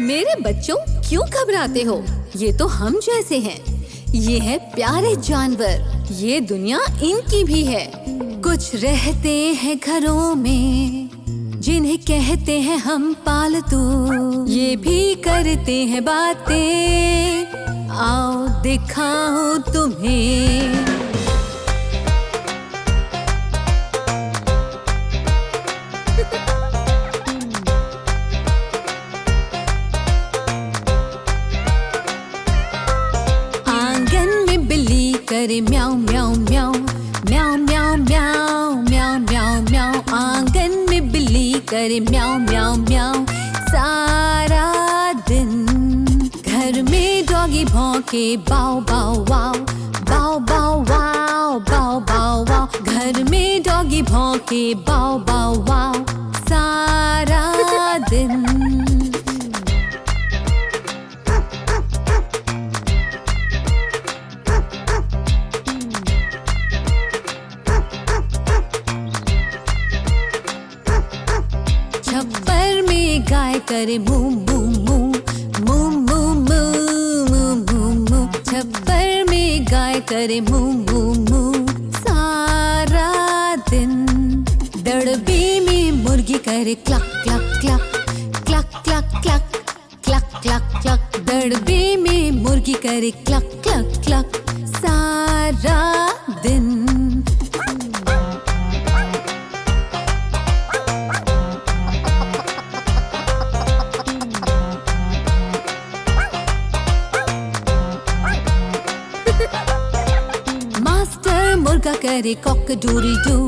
मेरे बच्चों क्यों घबराते हो? ये तो हम जैसे हैं। ये है प्यारे जानवर, ये दुनिया इनकी भी है। कुछ रहते हैं घरों में जिन्हें कहते हैं हम पालतू। ये भी करते हैं बातें, आओ दिखाऊं तुम्हें। करे म्याऊं म्याऊं म्याऊं म्याऊं म्याऊं म्याऊं म्याऊं म्याऊं म्याऊं। आंगन में बिल्ली करे म्याऊं म्याऊं म्याऊं सारा दिन। घर में डॉगी भौंके बाव बाव वाव बाव बाव वाव बाव बाव वाव। घर में डॉगी भौंके बाव बाव वाव सारा दिन। छप्पर में गाय करे मू मू मू मू मू मू मू मू मू। छप्पर में गाय करे मू मू मू सारा दिन। दड़बे में मुर्गी करे clock clock clock clock clock clock clock clock clock. दड़बे में मुर्गी करे क्लक क्लक क्लक सारा दिन। मुर्गा करे कॉक-a-doodle doo,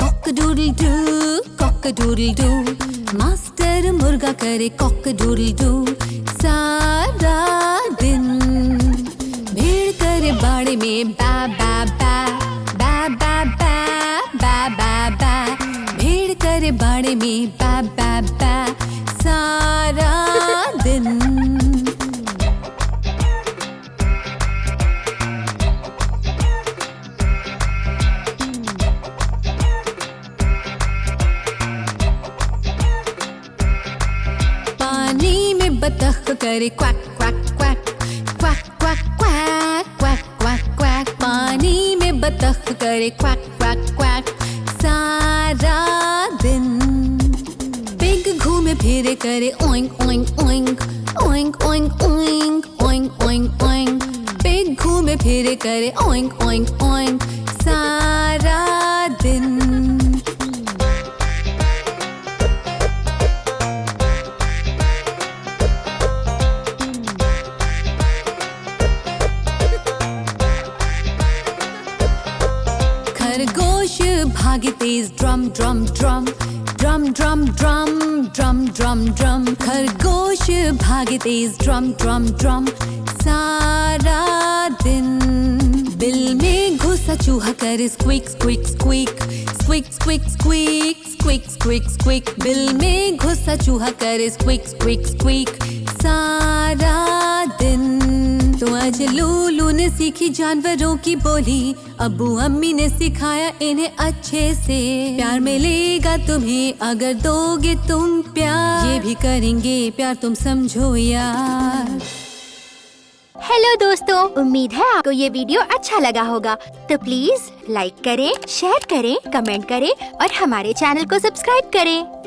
कॉक-a-doodle doo, कॉक-a-doodle doo। मास्टर मुर्गा करे कॉक-a-doodle doo सारा दिन। भेड़ करे बाड़े में बा बा बा बा बा बा बा बा बा। भेड़ करे बाड़े में बा बा बा सारा दिन। बतख करे quack quack quack quack quack quack quack quack quack. पानी में बतख करे क्वैक क्वैक क्वैक सारा दिन। पिग घूमे फिरे करे oink oink oink oink oink oink oink oink oink. Pig घूमे फिरे करे ओइंक ओइंक ओइंक सारा दिन। खरगोश भागे तेज drum drum drum drum drum drum drum drum drum. खरगोश भागे तेज ड्रम ड्रम ड्रम सारा दिन। बिल में घुसा चूहा करे squeak squeak squeak squeak squeak squeak squeak squeak squeak. Bill में घुसा चूहा करे स्क्विक स्क्विक स्क्विक सारा दिन। तो आज लूलू ने सीखी जानवरों की बोली, अब्बू अम्मी ने सिखाया इन्हें अच्छे से। प्यार मिलेगा तुम्हें अगर दोगे तुम प्यार, ये भी करेंगे प्यार तुम समझो यार। हेलो दोस्तों, उम्मीद है आपको ये वीडियो अच्छा लगा होगा। तो प्लीज लाइक करें, शेयर करें, कमेंट करें और हमारे चैनल को सब्सक्राइब करें।